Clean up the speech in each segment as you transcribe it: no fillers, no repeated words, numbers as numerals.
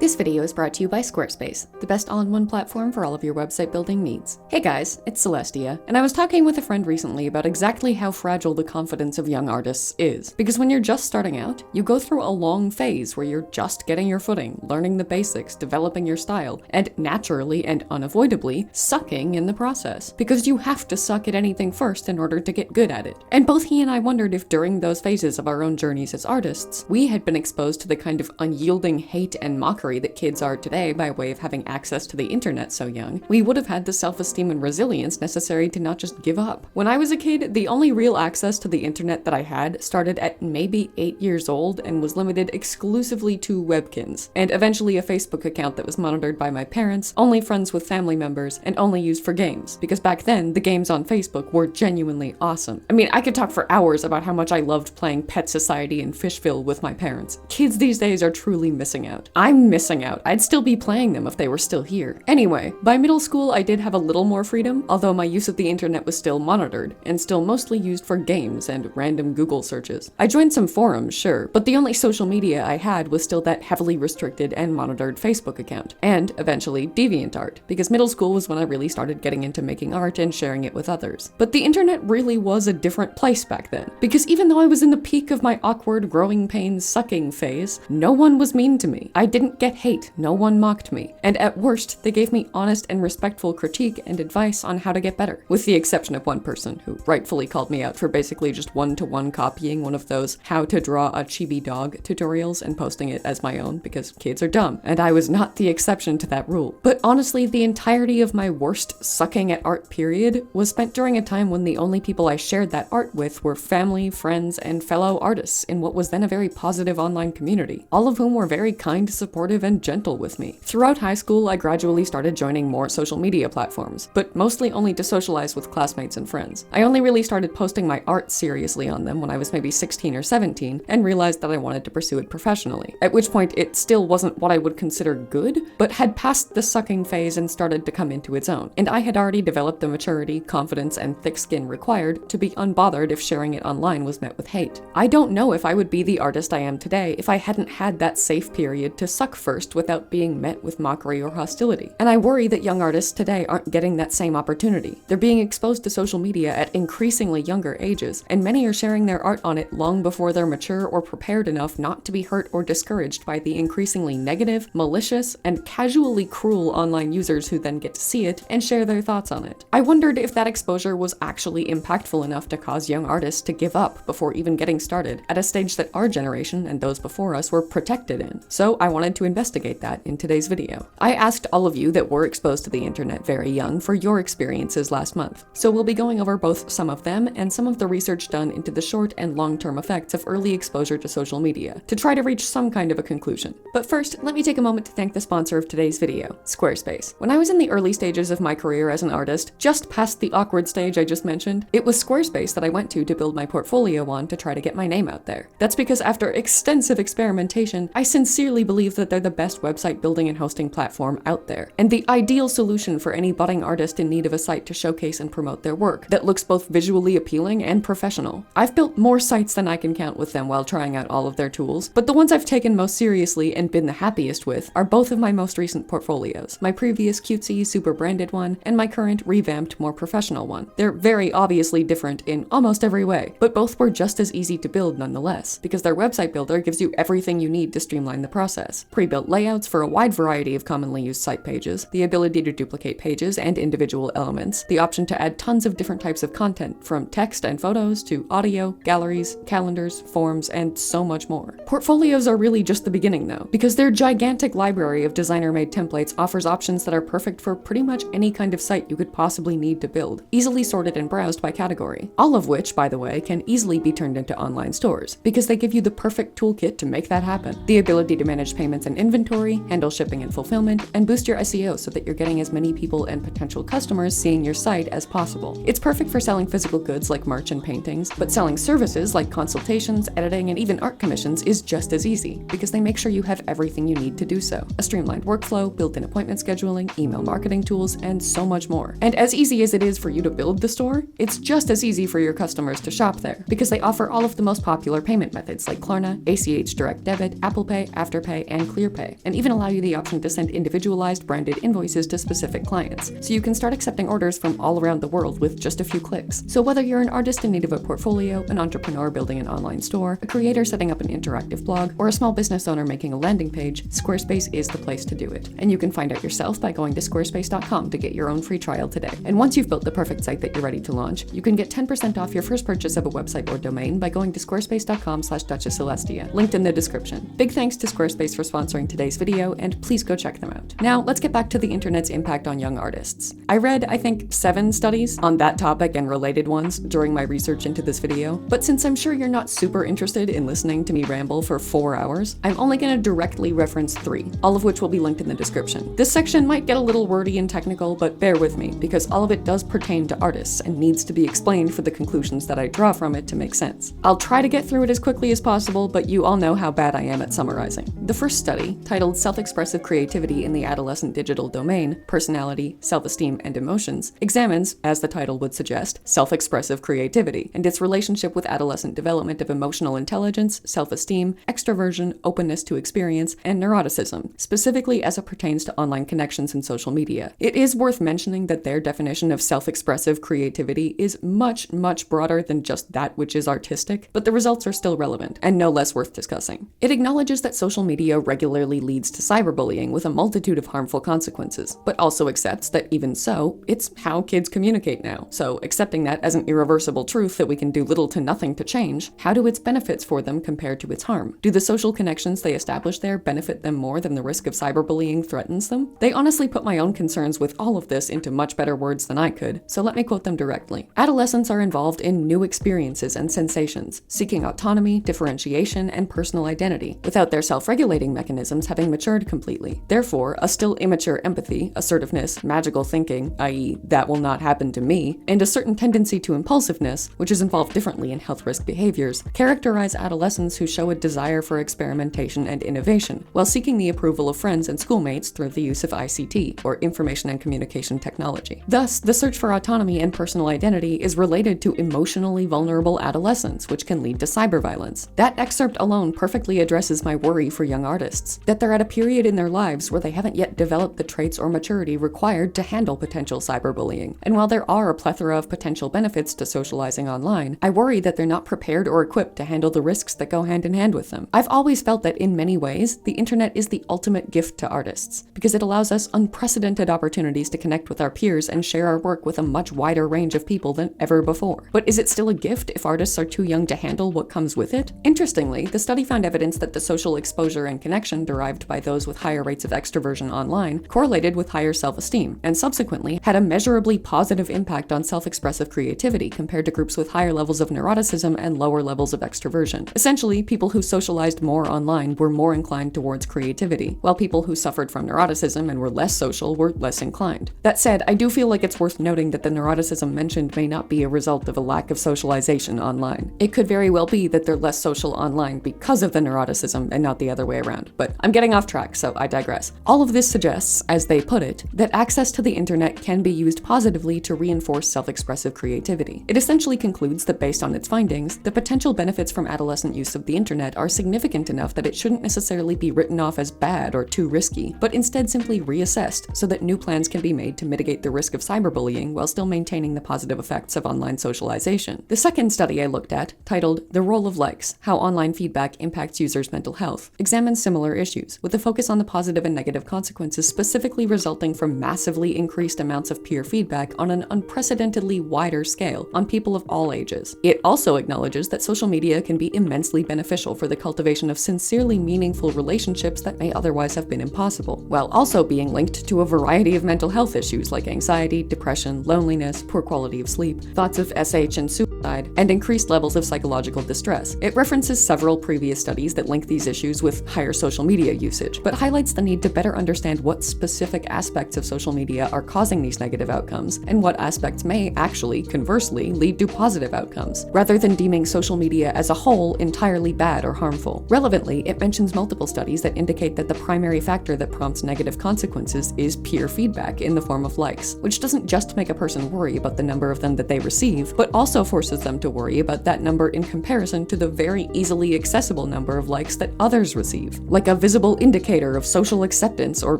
This video is brought to you by Squarespace, the best all-in-one platform for all of your website building needs. Hey guys, it's Celestia, and I was talking with a friend recently about exactly how fragile the confidence of young artists is. Because when you're just starting out, you go through a long phase where you're just getting your footing, learning the basics, developing your style, and naturally and unavoidably sucking in the process. Because you have to suck at anything first in order to get good at it. And both he and I wondered if during those phases of our own journeys as artists, we had been exposed to the kind of unyielding hate and mockery that kids are today by way of having access to the internet so young, we would have had the self-esteem and resilience necessary to not just give up. When I was a kid, the only real access to the internet that I had started at maybe 8 years old and was limited exclusively to webkins, and eventually a Facebook account that was monitored by my parents, only friends with family members, and only used for games, because back then, the games on Facebook were genuinely awesome. I mean, I could talk for hours about how much I loved playing Pet Society and Fishville with my parents. Kids these days are truly missing out. I'm missing out. I'd still be playing them if they were still here. Anyway, by middle school I did have a little more freedom, although my use of the internet was still monitored, and still mostly used for games and random Google searches. I joined some forums, sure, but the only social media I had was still that heavily restricted and monitored Facebook account, and eventually DeviantArt, because middle school was when I really started getting into making art and sharing it with others. But the internet really was a different place back then, because even though I was in the peak of my awkward growing pains sucking phase, no one was mean to me. I didn't get hate, no one mocked me, and at worst, they gave me honest and respectful critique and advice on how to get better, with the exception of one person who rightfully called me out for basically just one-to-one copying one of those how to draw a chibi dog tutorials and posting it as my own because kids are dumb, and I was not the exception to that rule. But honestly, the entirety of my worst sucking at art period was spent during a time when the only people I shared that art with were family, friends, and fellow artists in what was then a very positive online community, all of whom were very kind, supportive, and gentle with me. Throughout high school, I gradually started joining more social media platforms, but mostly only to socialize with classmates and friends. I only really started posting my art seriously on them when I was maybe 16 or 17 and realized that I wanted to pursue it professionally, at which point it still wasn't what I would consider good, but had passed the sucking phase and started to come into its own, and I had already developed the maturity, confidence, and thick skin required to be unbothered if sharing it online was met with hate. I don't know if I would be the artist I am today if I hadn't had that safe period to suck first without being met with mockery or hostility. And I worry that young artists today aren't getting that same opportunity. They're being exposed to social media at increasingly younger ages, and many are sharing their art on it long before they're mature or prepared enough not to be hurt or discouraged by the increasingly negative, malicious, and casually cruel online users who then get to see it and share their thoughts on it. I wondered if that exposure was actually impactful enough to cause young artists to give up before even getting started, at a stage that our generation and those before us were protected in. So I wanted to investigate that in today's video. I asked all of you that were exposed to the internet very young for your experiences last month. So we'll be going over both some of them and some of the research done into the short and long-term effects of early exposure to social media, to try to reach some kind of a conclusion. But first, let me take a moment to thank the sponsor of today's video, Squarespace. When I was in the early stages of my career as an artist, just past the awkward stage I just mentioned, it was Squarespace that I went to build my portfolio on to try to get my name out there. That's because after extensive experimentation, I sincerely believe that they're the best website building and hosting platform out there, and the ideal solution for any budding artist in need of a site to showcase and promote their work that looks both visually appealing and professional. I've built more sites than I can count with them while trying out all of their tools, but the ones I've taken most seriously and been the happiest with are both of my most recent portfolios, my previous cutesy, super branded one, and my current revamped, more professional one. They're very obviously different in almost every way, but both were just as easy to build nonetheless, because their website builder gives you everything you need to streamline the process. Pre-built layouts for a wide variety of commonly used site pages, the ability to duplicate pages and individual elements, the option to add tons of different types of content, from text and photos to audio, galleries, calendars, forms, and so much more. Portfolios are really just the beginning though, because their gigantic library of designer-made templates offers options that are perfect for pretty much any kind of site you could possibly need to build, easily sorted and browsed by category. All of which, by the way, can easily be turned into online stores, because they give you the perfect toolkit to make that happen. The ability to manage payments and inventory, handle shipping and fulfillment, and boost your SEO so that you're getting as many people and potential customers seeing your site as possible. It's perfect for selling physical goods like merch and paintings, but selling services like consultations, editing, and even art commissions is just as easy, because they make sure you have everything you need to do so. A streamlined workflow, built-in appointment scheduling, email marketing tools, and so much more. And as easy as it is for you to build the store, it's just as easy for your customers to shop there, because they offer all of the most popular payment methods like Klarna, ACH Direct Debit, Apple Pay, Afterpay, and Clear pay, and even allow you the option to send individualized branded invoices to specific clients, so you can start accepting orders from all around the world with just a few clicks. So whether you're an artist in need of a portfolio, an entrepreneur building an online store, a creator setting up an interactive blog, or a small business owner making a landing page, Squarespace is the place to do it. And you can find out yourself by going to squarespace.com to get your own free trial today. And once you've built the perfect site that you're ready to launch, you can get 10% off your first purchase of a website or domain by going to squarespace.com/Duchess Celestia, linked in the description. Big thanks to Squarespace for sponsoring today's video, and please go check them out. Now, let's get back to the internet's impact on young artists. I read, I think, 7 studies on that topic and related ones during my research into this video, but since I'm sure you're not super interested in listening to me ramble for 4 hours, I'm only going to directly reference 3, all of which will be linked in the description. This section might get a little wordy and technical, but bear with me, because all of it does pertain to artists and needs to be explained for the conclusions that I draw from it to make sense. I'll try to get through it as quickly as possible, but you all know how bad I am at summarizing. The first study, titled Self-Expressive Creativity in the Adolescent Digital Domain, Personality, Self-Esteem, and Emotions, examines, as the title would suggest, self-expressive creativity and its relationship with adolescent development of emotional intelligence, self-esteem, extroversion, openness to experience, and neuroticism, specifically as it pertains to online connections and social media. It is worth mentioning that their definition of self-expressive creativity is much, much broader than just that which is artistic, but the results are still relevant, and no less worth discussing. It acknowledges that social media regularly leads to cyberbullying with a multitude of harmful consequences, but also accepts that even so, it's how kids communicate now. So, accepting that as an irreversible truth that we can do little to nothing to change, how do its benefits for them compare to its harm? Do the social connections they establish there benefit them more than the risk of cyberbullying threatens them? They honestly put my own concerns with all of this into much better words than I could, so let me quote them directly. Adolescents are involved in new experiences and sensations, seeking autonomy, differentiation, and personal identity, without their self-regulating mechanisms having matured completely. Therefore, a still immature empathy, assertiveness, magical thinking, i.e., that will not happen to me, and a certain tendency to impulsiveness, which is involved differently in health risk behaviors, characterize adolescents who show a desire for experimentation and innovation, while seeking the approval of friends and schoolmates through the use of ICT, or information and communication technology. Thus, the search for autonomy and personal identity is related to emotionally vulnerable adolescents, which can lead to cyberviolence. That excerpt alone perfectly addresses my worry for young artists, that they're at a period in their lives where they haven't yet developed the traits or maturity required to handle potential cyberbullying. And while there are a plethora of potential benefits to socializing online, I worry that they're not prepared or equipped to handle the risks that go hand in hand with them. I've always felt that in many ways, the internet is the ultimate gift to artists, because it allows us unprecedented opportunities to connect with our peers and share our work with a much wider range of people than ever before. But is it still a gift if artists are too young to handle what comes with it? Interestingly, the study found evidence that the social exposure and connection derived by those with higher rates of extroversion online correlated with higher self-esteem, and subsequently had a measurably positive impact on self-expressive creativity compared to groups with higher levels of neuroticism and lower levels of extroversion. Essentially, people who socialized more online were more inclined towards creativity, while people who suffered from neuroticism and were less social were less inclined. That said, I do feel like it's worth noting that the neuroticism mentioned may not be a result of a lack of socialization online. It could very well be that they're less social online because of the neuroticism and not the other way around, but I'm getting off track, so I digress. All of this suggests, as they put it, that access to the internet can be used positively to reinforce self-expressive creativity. It essentially concludes that based on its findings, the potential benefits from adolescent use of the internet are significant enough that it shouldn't necessarily be written off as bad or too risky, but instead simply reassessed so that new plans can be made to mitigate the risk of cyberbullying while still maintaining the positive effects of online socialization. The second study I looked at, titled The Role of Likes: How Online Feedback Impacts Users' Mental Health, examines similar issues, with a focus on the positive and negative consequences specifically resulting from massively increased amounts of peer feedback on an unprecedentedly wider scale on people of all ages. It also acknowledges that social media can be immensely beneficial for the cultivation of sincerely meaningful relationships that may otherwise have been impossible, while also being linked to a variety of mental health issues like anxiety, depression, loneliness, poor quality of sleep, thoughts of SH and suicide, and increased levels of psychological distress. It references several previous studies that link these issues with higher social media usage, but highlights the need to better understand what specific aspects of social media are causing these negative outcomes, and what aspects may actually, conversely, lead to positive outcomes, rather than deeming social media as a whole entirely bad or harmful. Relevantly, it mentions multiple studies that indicate that the primary factor that prompts negative consequences is peer feedback in the form of likes, which doesn't just make a person worry about the number of them that they receive, but also forces them to worry about that number in comparison to the very easily accessible number of likes that others receive. Like a visible indicator of social acceptance or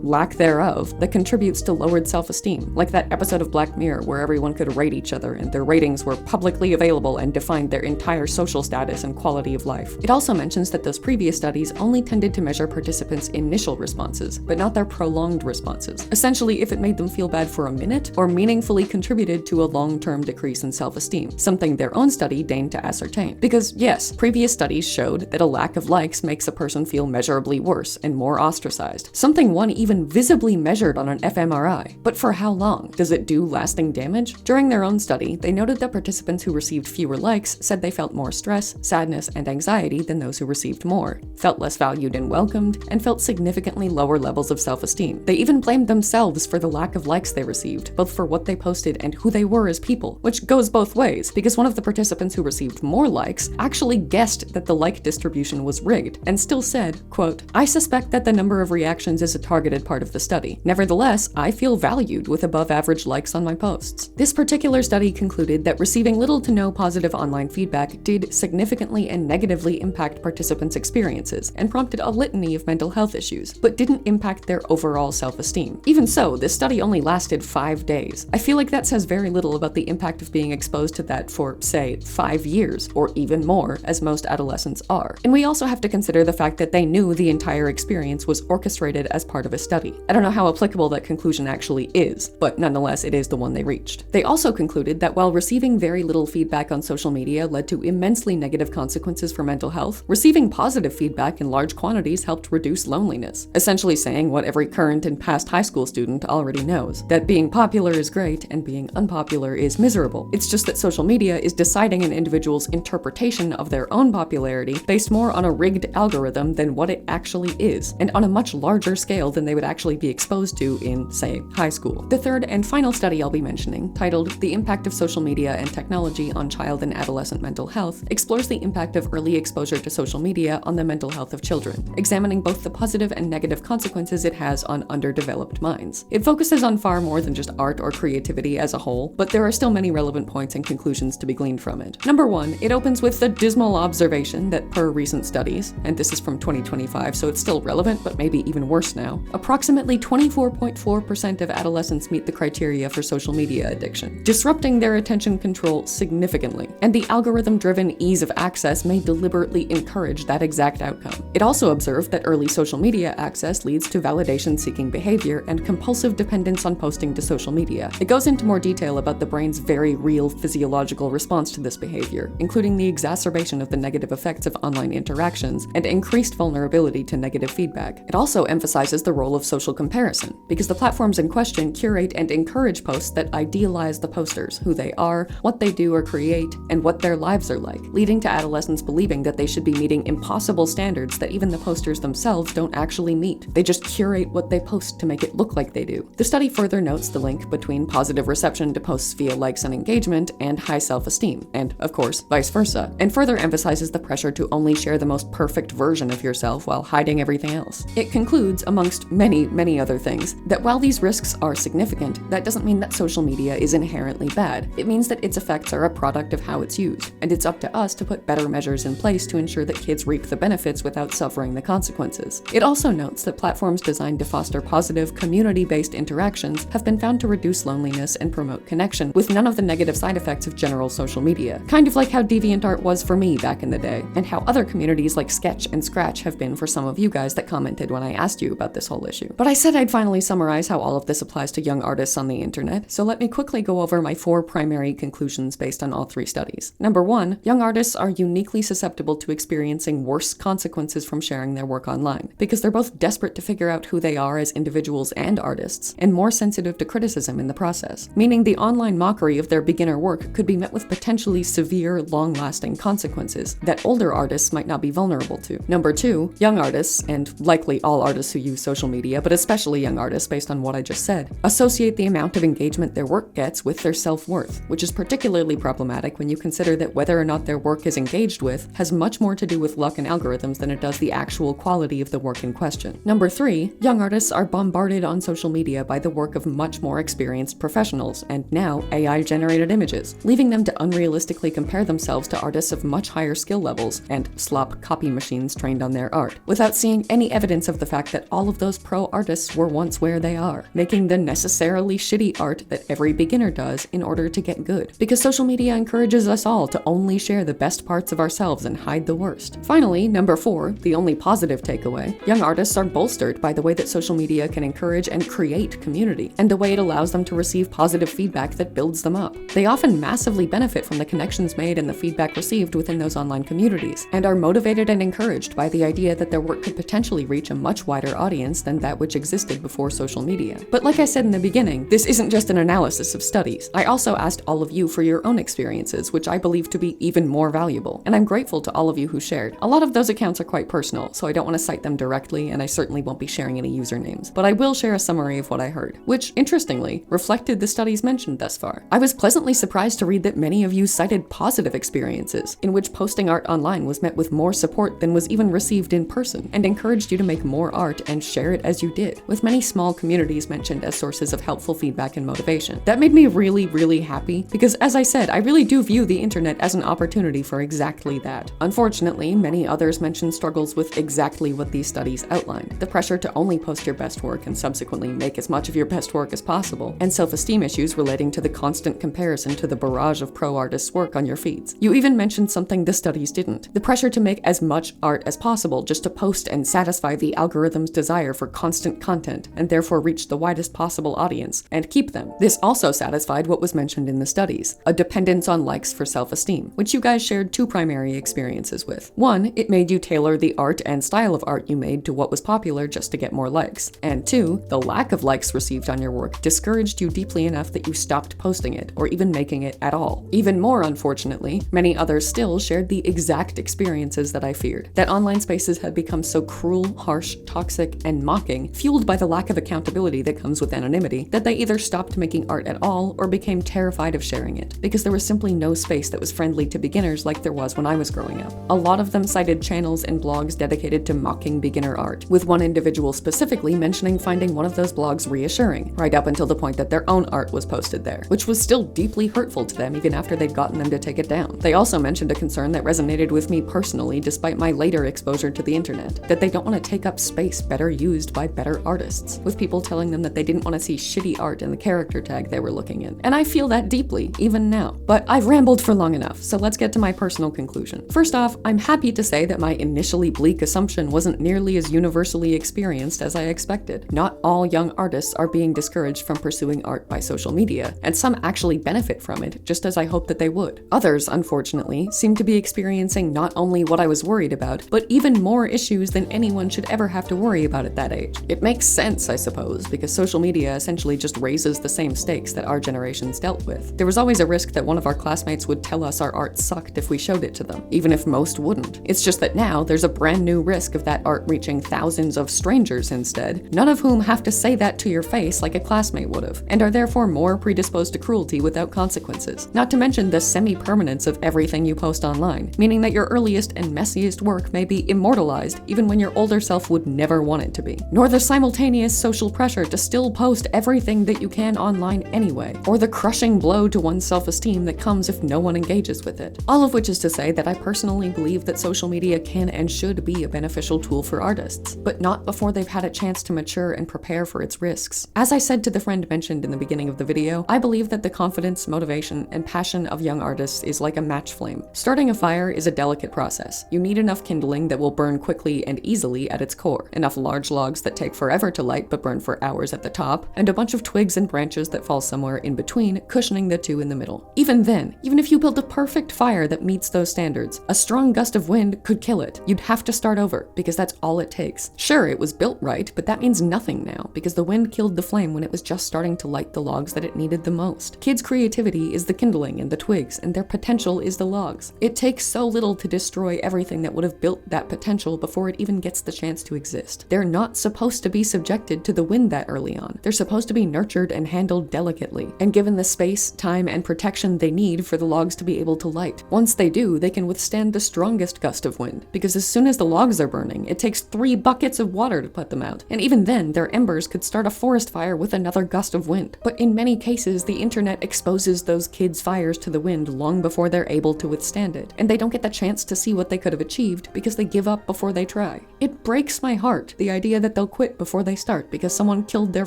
lack thereof that contributes to lowered self-esteem, like that episode of Black Mirror where everyone could rate each other and their ratings were publicly available and defined their entire social status and quality of life. It also mentions that those previous studies only tended to measure participants' initial responses, but not their prolonged responses. Essentially, if it made them feel bad for a minute or meaningfully contributed to a long-term decrease in self-esteem, something their own study deigned to ascertain. Because yes, previous studies showed that a lack of likes makes a person feel measurably worse and more ostracized, something one even visibly measured on an fMRI. But for how long? Does it do lasting damage? During their own study, they noted that participants who received fewer likes said they felt more stress, sadness, and anxiety than those who received more, felt less valued and welcomed, and felt significantly lower levels of self-esteem. They even blamed themselves for the lack of likes they received, both for what they posted and who they were as people, which goes both ways, because one of the participants who received more likes actually guessed that the like distribution was rigged, and still said, quote, "I suspect that the number of reactions is a targeted part of the study. Nevertheless, I feel valued with above average likes on my posts." This particular study concluded that receiving little to no positive online feedback did significantly and negatively impact participants' experiences, and prompted a litany of mental health issues, but didn't impact their overall self-esteem. Even so, this study only lasted 5 days. I feel like that says very little about the impact of being exposed to that for, say, 5 years, or even more, as most adolescents are. And we also have to consider the fact that they knew the entire experience was orchestrated as part of a study. I don't know how applicable that conclusion actually is, but nonetheless, it is the one they reached. They also concluded that while receiving very little feedback on social media led to immensely negative consequences for mental health, receiving positive feedback in large quantities helped reduce loneliness, essentially saying what every current and past high school student already knows, that being popular is great and being unpopular is miserable. It's just that social media is deciding an individual's interpretation of their own popularity based more on a rigged algorithm than what it actually is, and on a much larger scale than they would actually be exposed to in, say, high school. The third and final study I'll be mentioning, titled "The Impact of Social Media and Technology on Child and Adolescent Mental Health," explores the impact of early exposure to social media on the mental health of children, examining both the positive and negative consequences it has on underdeveloped minds. It focuses on far more than just art or creativity as a whole, but there are still many relevant points and conclusions to be gleaned from it. Number one, it opens with the dismal observation that per recent studies, and this is from 2025, so it's still relevant, but maybe even worse now, approximately 24.4% of adolescents meet the criteria for social media addiction, disrupting their attention control significantly, and the algorithm-driven ease of access may deliberately encourage that exact outcome. It also observed that early social media access leads to validation-seeking behavior and compulsive dependence on posting to social media. It goes into more detail about the brain's very real physiological response to this behavior, including the exacerbation of the negative effects of online interactions and increased vulnerability to negative feedback. It also emphasizes the role of social comparison, because the platforms in question curate and encourage posts that idealize the posters, who they are, what they do or create, and what their lives are like, leading to adolescents believing that they should be meeting impossible standards that even the posters themselves don't actually meet. They just curate what they post to make it look like they do. The study further notes the link between positive reception to posts via likes and engagement and high self-esteem, and, of course, vice versa, and further emphasizes the pressure to only share the most perfect version of yourself while hiding everything else. It concludes, amongst many other things, that while these risks are significant, that doesn't mean that social media is inherently bad. It means that its effects are a product of how it's used, and it's up to us to put better measures in place to ensure that kids reap the benefits without suffering the consequences. It also notes that platforms designed to foster positive, community-based interactions have been found to reduce loneliness and promote connection, with none of the negative side effects of general social media. Kind of like how DeviantArt was for me back in the day, and how other communities like Sketch and Scratch have been for some of you guys that commented when I asked you about this whole issue. But I said I'd finally summarize how all of this applies to young artists on the internet, so let me quickly go over my 4 primary conclusions based on all 3 studies. Number 1, young artists are uniquely susceptible to experiencing worse consequences from sharing their work online, because they're both desperate to figure out who they are as individuals and artists, and more sensitive to criticism in the process, meaning the online mockery of their beginner work could be met with potentially severe, long-lasting consequences that older artists might not be vulnerable to. Number 2, young artists, and likely all artists who use social media, but especially young artists based on what I just said, associate the amount of engagement their work gets with their self-worth, which is particularly problematic when you consider that whether or not their work is engaged with has much more to do with luck and algorithms than it does the actual quality of the work in question. Number 3, young artists are bombarded on social media by the work of much more experienced professionals, and now AI-generated images, leaving them to unrealistically compare themselves to artists of much higher skill levels and slop copy machines trained on their art, without without seeing any evidence of the fact that all of those pro artists were once where they are, making the necessarily shitty art that every beginner does in order to get good. Because social media encourages us all to only share the best parts of ourselves and hide the worst. Finally, number 4, the only positive takeaway, young artists are bolstered by the way that social media can encourage and create community, and the way it allows them to receive positive feedback that builds them up. They often massively benefit from the connections made and the feedback received within those online communities, and are motivated and encouraged by the idea that their work could potentially reach a much wider audience than that which existed before social media. But like I said in the beginning, this isn't just an analysis of studies. I also asked all of you for your own experiences, which I believe to be even more valuable, and I'm grateful to all of you who shared. A lot of those accounts are quite personal, so I don't want to cite them directly, and I certainly won't be sharing any usernames, but I will share a summary of what I heard, which, interestingly, reflected the studies mentioned thus far. I was pleasantly surprised to read that many of you cited positive experiences, in which posting art online was met with more support than was even received in person, and encouraged you to make more art and share it as you did, with many small communities mentioned as sources of helpful feedback and motivation. That made me really happy, because as I said, I really do view the internet as an opportunity for exactly that. Unfortunately, many others mentioned struggles with exactly what these studies outlined: the pressure to only post your best work and subsequently make as much of your best work as possible, and self-esteem issues relating to the constant comparison to the barrage of pro artists' work on your feeds. You even mentioned something the studies didn't: the pressure to make as much art as possible just to post and satisfy the algorithm's desire for constant content, and therefore reach the widest possible audience and keep them. This also satisfied what was mentioned in the studies: a dependence on likes for self-esteem, which you guys shared 2 primary experiences with. 1, it made you tailor the art and style of art you made to what was popular just to get more likes. And 2, the lack of likes received on your work discouraged you deeply enough that you stopped posting it, or even making it at all. Even more unfortunately, many others still shared the exact experiences that I feared: that online spaces had become so cruel, harsh, toxic, and mocking, fueled by the lack of accountability that comes with anonymity, that they either stopped making art at all or became terrified of sharing it, because there was simply no space that was friendly to beginners like there was when I was growing up. A lot of them cited channels and blogs dedicated to mocking beginner art, with one individual specifically mentioning finding one of those blogs reassuring, right up until the point that their own art was posted there, which was still deeply hurtful to them even after they'd gotten them to take it down. They also mentioned a concern that resonated with me personally despite my later exposure to the internet, that they don't want to take up space better used by better artists, with people telling them that they didn't want to see shitty art in the character tag they were looking in. And I feel that deeply, even now. But I've rambled for long enough, so let's get to my personal conclusion. First off, I'm happy to say that my initially bleak assumption wasn't nearly as universally experienced as I expected. Not all young artists are being discouraged from pursuing art by social media, and some actually benefit from it, just as I hoped that they would. Others, unfortunately, seem to be experiencing not only what I was worried about, but even more issues than anyone should ever have to worry about at that age. It makes sense, I suppose, because social media essentially just raises the same stakes that our generations dealt with. There was always a risk that one of our classmates would tell us our art sucked if we showed it to them, even if most wouldn't. It's just that now there's a brand new risk of that art reaching thousands of strangers instead, none of whom have to say that to your face like a classmate would have, and are therefore more predisposed to cruelty without consequences. Not to mention the semi-permanence of everything you post online, meaning that your earliest and messiest work may be immortalized even when your older self would never want it to be. Nor the simultaneous social pressure to still post everything that you can online anyway, or the crushing blow to one's self-esteem that comes if no one engages with it. All of which is to say that I personally believe that social media can and should be a beneficial tool for artists, but not before they've had a chance to mature and prepare for its risks. As I said to the friend mentioned in the beginning of the video, I believe that the confidence, motivation, and passion of young artists is like a match flame. Starting a fire is a delicate process. You need enough kindling that will burn quickly and easily at its core, enough large logs that take forever to light but burn for hours at the top, and a bunch of twigs and branches that fall somewhere in between, cushioning the two in the middle. Even then, even if you build a perfect fire that meets those standards, a strong gust of wind could kill it. You'd have to start over, because that's all it takes. Sure, it was built right, but that means nothing now, because the wind killed the flame when it was just starting to light the logs that it needed the most. Kids' creativity is the kindling and the twigs, and their potential is the logs. It takes so little to destroy everything that would have built that potential before it even gets the chance to exist. They're not supposed to be subjected to the wind that early on. They're supposed to be nurtured and handled delicately, and given the space, time, and protection they need for the logs to be able to light. Once they do, they can withstand the strongest gust of wind, because as soon as the logs are burning, it takes 3 buckets of water to put them out, and even then, their embers could start a forest fire with another gust of wind. But in many cases, the internet exposes those kids' fires to the wind long before they're able to withstand it, and they don't get the chance to see what they could have achieved because they give up before they try. try. It breaks my heart, the idea that they'll quit before they start because someone killed their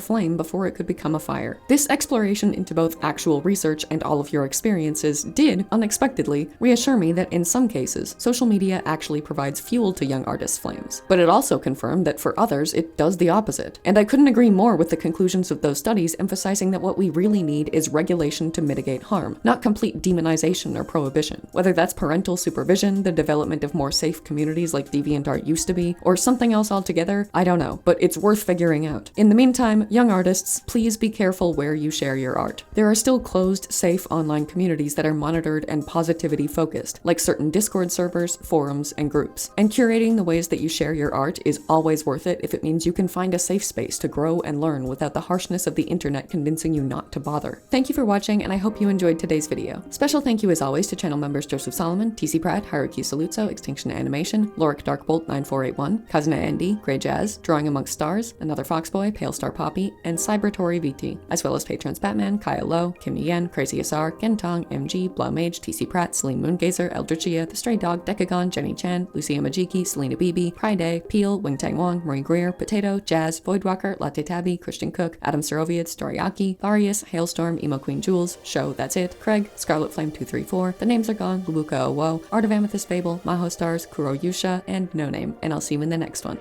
flame before it could become a fire. This exploration into both actual research and all of your experiences did, unexpectedly, reassure me that in some cases, social media actually provides fuel to young artists' flames. But it also confirmed that for others, it does the opposite. And I couldn't agree more with the conclusions of those studies, emphasizing that what we really need is regulation to mitigate harm, not complete demonization or prohibition. Whether that's parental supervision, the development of more safe communities like DeviantArt used to be, or something else altogether, I don't know, but it's worth figuring out. In the meantime, young artists, please be careful where you share your art. There are still closed, safe online communities that are monitored and positivity focused, like certain Discord servers, forums, and groups. And curating the ways that you share your art is always worth it if it means you can find a safe space to grow and learn without the harshness of the internet convincing you not to bother. Thank you for watching, and I hope you enjoyed today's video. Special thank you as always to channel members Joseph Solomon, TC Pratt, Haruki Saluzzo, Extinction Animation, Lorik Darkbolt 9481, Kazuna Andy, Grey Jazz, Drawing Amongst Stars, Another Foxboy, Pale Star Poppy, and Cybertory VT, as well as patrons Batman, Kaya Low, Kim Yen, Crazy Asar, Gentong, MG, Blau Mage, TC Pratt, Celine Moongazer, Eldritchia, The Stray Dog, Decagon, Jenny Chan, Lucia Majiki, Selena Beebe, Pryday, Peel, Wingtang Wong, Marie Greer, Potato, Jazz, Voidwalker, Latte Tabby, Christian Cook, Adam Seroviad, Storiaki, Varius, Hailstorm, Emo Queen Jules, Show, That's It, Craig, Scarlet Flame 234, The Names Are Gone, Lubuka Owo, Art of Amethyst Fable, Maho Stars, Kuro Yusha, and No Name, and I'll see you in the next one.